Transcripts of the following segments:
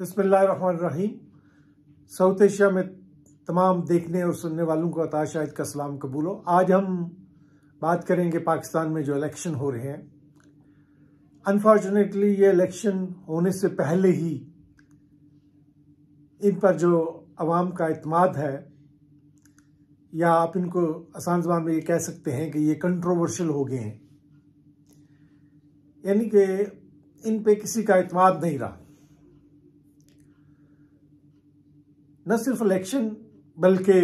बिस्मिल्लाहिर्रहमानिर्रहीम। South Asia में तमाम देखने और सुनने वालों को अता शाहिद का सलाम कबूल हो। आज हम बात करेंगे पाकिस्तान में जो इलेक्शन हो रहे हैं। अनफॉर्चुनेटली ये इलेक्शन होने से पहले ही इन पर जो अवाम का इत्मीद है, या आप इनको आसान ज़बान में ये कह सकते हैं कि ये कंट्रोवर्शियल हो गए हैं, यानी कि इन पे किसी का इत्मीद नहीं रहा। न सिर्फ इलेक्शन बल्कि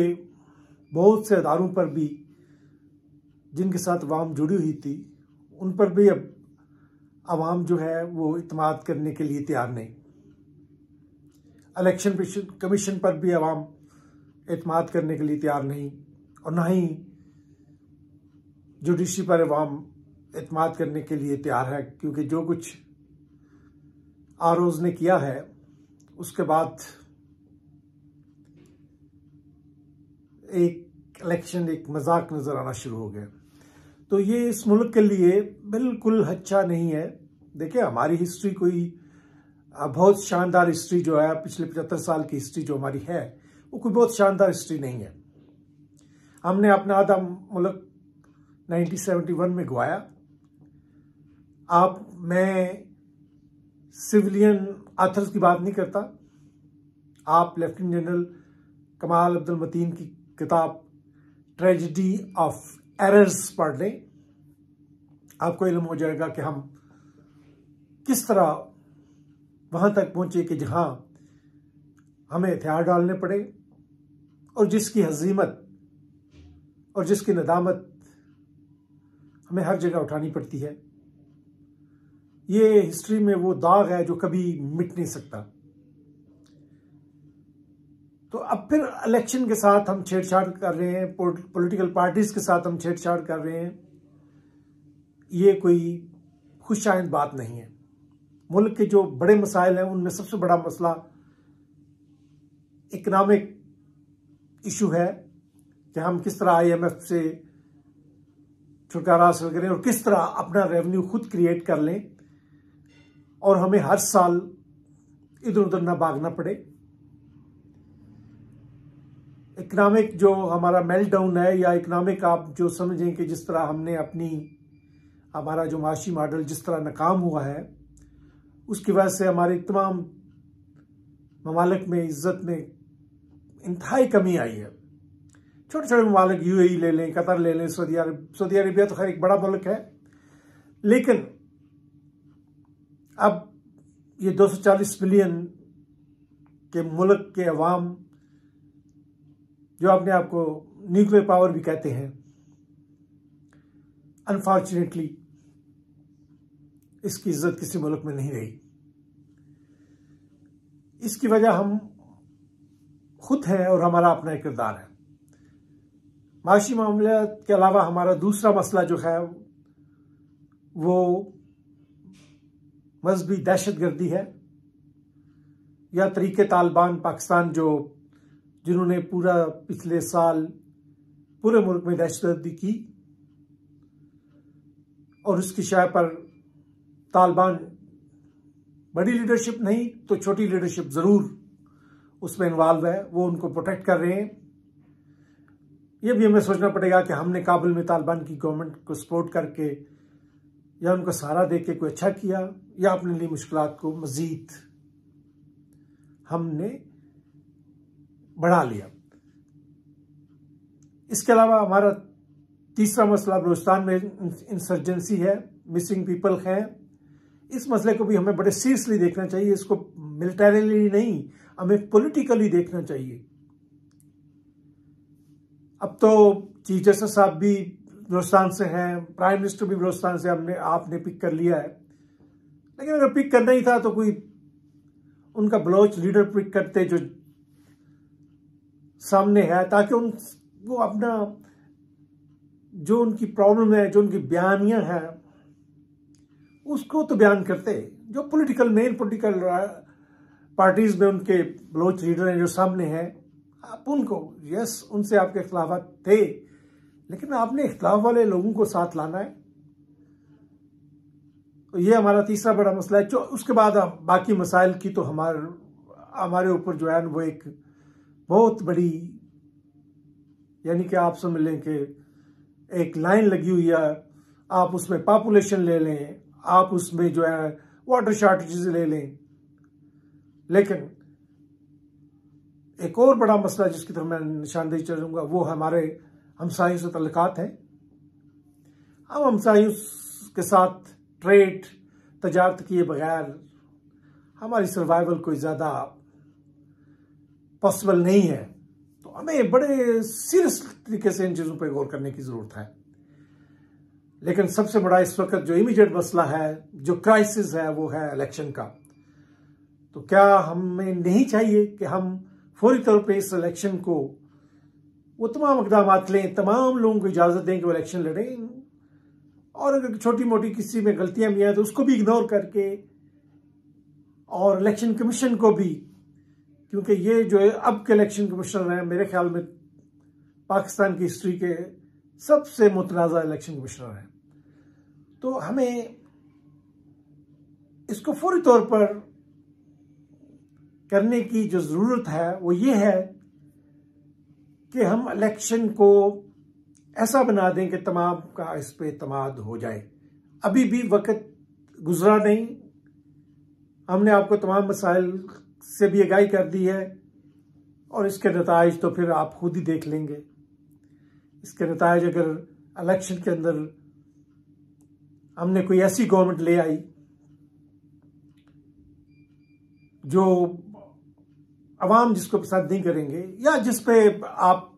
बहुत से अदारों पर भी जिनके साथ अवाम जुड़ी हुई थी, उन पर भी अब अवाम जो है वो इत्मीद करने के लिए तैयार नहीं। इलेक्शन कमीशन पर भी अवाम इत्मीद करने के लिए तैयार नहीं, और ना ही जुडिशरी पर अवाम इत्मीद करने के लिए तैयार है, क्योंकि जो कुछ आरओज़ ने किया है उसके बाद एक इलेक्शन एक मजाक नजर आना शुरू हो गया। तो ये इस मुल्क के लिए बिल्कुल अच्छा नहीं है। देखिए, हमारी हिस्ट्री कोई बहुत शानदार हिस्ट्री जो है, पिछले 75 साल की हिस्ट्री जो हमारी है, वो कोई बहुत शानदार हिस्ट्री नहीं है। हमने अपना आधा मुल्क 1971 में गवाया। मैं सिविलियन आथर्स की बात नहीं करता। आप लेफ्टिनेंट जनरल कमाल अब्दुल मतीन की किताब ट्रेजेडी ऑफ एरर्स पढ़ लें, आपको इल्म हो जाएगा कि हम किस तरह वहां तक पहुंचे कि जहां हमें हथियार डालने पड़े, और जिसकी हजीमत और जिसकी नदामत हमें हर जगह उठानी पड़ती है। ये हिस्ट्री में वो दाग है जो कभी मिट नहीं सकता। तो अब फिर इलेक्शन के साथ हम छेड़छाड़ कर रहे हैं, पॉलिटिकल पार्टीज के साथ हम छेड़छाड़ कर रहे हैं। ये कोई खुशाइंद बात नहीं है। मुल्क के जो बड़े मसाइल हैं उनमें सबसे बड़ा मसला इकोनॉमिक इशू है कि हम किस तरह IMF से छुटकारा हासिल करें और किस तरह अपना रेवेन्यू खुद क्रिएट कर लें, और हमें हर साल इधर उधर ना भागना पड़े। इकोनॉमिक जो हमारा मेल्ट डाउन है, या इकोनॉमिक आप जो समझें कि जिस तरह हमने हमारा जो माशी मॉडल जिस तरह नाकाम हुआ है, उसकी वजह से हमारे तमाम ममालिक में इज्जत में इंतहाई कमी आई है। छोटे छोटे ममालिक UAE ले लें, कतर ले लें, सऊदी अरबिया तो खैर एक बड़ा मुल्क है, लेकिन अब ये 240 मिलियन के मुल्क के अवाम जो अपने आप को न्यूक्लियर पावर भी कहते हैं, अनफॉर्चुनेटली इसकी इज्जत किसी मुल्क में नहीं रही। इसकी वजह हम खुद हैं और हमारा अपना एक किरदार है। माशी मामले के अलावा हमारा दूसरा मसला जो है वो मजहबी दहशतगर्दी है, या तरीके तालिबान पाकिस्तान जिन्होंने पूरा पिछले साल पूरे मुल्क में दहशतगर्दी की, और उसकी शाय पर तालिबान बड़ी लीडरशिप नहीं तो छोटी लीडरशिप जरूर उसमें इन्वॉल्व है, वो उनको प्रोटेक्ट कर रहे हैं। ये भी हमें सोचना पड़ेगा कि हमने काबुल में तालिबान की गवर्नमेंट को सपोर्ट करके या उनको सहारा देके कोई अच्छा किया, या अपने लिए मुश्किलात को मजीद हमने बढ़ा लिया। इसके अलावा हमारा तीसरा मसला बलूचिस्तान में इंसर्जेंसी है, मिसिंग पीपल हैं। इस मसले को भी हमें बड़े सीरियसली देखना चाहिए। इसको मिलिटरीली नहीं, हमें पॉलिटिकली देखना चाहिए। अब तो चीफ जस्टिस साहब भी बलूचिस्तान से हैं, प्राइम मिनिस्टर भी बलूचिस्तान से आपने पिक कर लिया है, लेकिन अगर पिक करना ही था तो कोई उनका बलोच लीडर पिक करते जो सामने है, ताकि वो अपना जो उनकी प्रॉब्लम है, जो उनकी बयानियां हैं, उसको तो बयान करते। जो मेन पॉलिटिकल पार्टीज में उनके बलोच लीडर हैं जो सामने हैं, आप उनको उनसे आपके इख्तिलाफ थे, लेकिन आपने इख्तिलाफ वाले लोगों को साथ लाना है। तो ये हमारा तीसरा बड़ा मसला है। उसके बाद बाकी मसाइल की तो हमारे ऊपर जो है वो एक बहुत बड़ी, यानी कि आप समझ लें कि एक लाइन लगी हुई है। आप उसमें पॉपुलेशन ले लें, आप उसमें जो है वाटर शॉर्टेजेस ले लें, लेकिन एक और बड़ा मसला जिसकी तरफ मैं निशानदेही करूंगा वो हमारे हमसायों से तल्लुकात है। हम हमसायों के साथ ट्रेड तजारत किए बगैर हमारी सर्वाइवल कोई ज़्यादा पॉसिबल नहीं है। तो हमें बड़े सीरियस तरीके से इन चीज़ों पर गौर करने की ज़रूरत है। लेकिन सबसे बड़ा इस वक्त जो इमीडिएट मसला है, जो क्राइसिस है, वो है इलेक्शन का। तो क्या हमें नहीं चाहिए कि हम फौरी तौर पे इस इलेक्शन को वो तमाम इक़दामात लें, तमाम लोगों को इजाज़त दें कि वो इलेक्शन लड़ें, और अगर छोटी मोटी किसी में गलतियां भी हैं तो उसको भी इग्नोर करके, और इलेक्शन कमीशन को भी, क्योंकि ये जो है अब के इलेक्शन कमिश्नर हैं मेरे ख्याल में पाकिस्तान की हिस्ट्री के सबसे मुतनाज़ा इलेक्शन कमिश्नर हैं। तो हमें इसको फौरी तौर पर करने की जो ज़रूरत है वो ये है कि हम इलेक्शन को ऐसा बना दें कि तमाम का इस पे एतमाद हो जाए। अभी भी वक्त गुजरा नहीं, हमने आपको तमाम मसाइल से भी आगाही कर दी है, और इसके नताइज तो फिर आप खुद ही देख लेंगे। इसके नताइज अगर इलेक्शन के अंदर हमने कोई ऐसी गवर्नमेंट ले आई जो अवाम जिसको पसंद नहीं करेंगे, या जिस पे आप,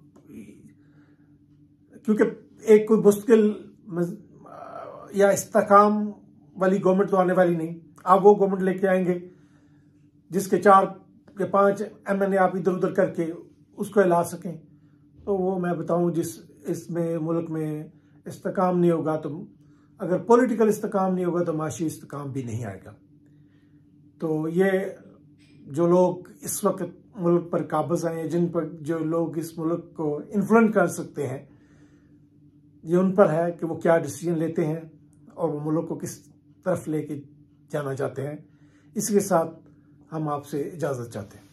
क्योंकि एक कोई मुश्किल या इस्तेकाम वाली गवर्नमेंट तो आने वाली नहीं, आप वो गवर्नमेंट लेके आएंगे जिसके 4 या 5 MNA आप इधर उधर करके उसको हिला सकें। तो वो मैं बताऊं, जिस इसमें मुल्क में इस्तेकाम नहीं होगा, तो अगर पॉलिटिकल इस्तेकाम नहीं होगा तो माशी इस्तेकाम भी नहीं आएगा। तो ये जो लोग इस वक्त मुल्क पर काबिज हैं, जिन पर जो लोग इस मुल्क को इन्फ्लुएंस कर सकते हैं, ये उन पर है कि वो क्या डिसीजन लेते हैं और वो मुल्क को किस तरफ लेके जाना चाहते हैं। इसके साथ हम आपसे इजाज़त चाहते हैं।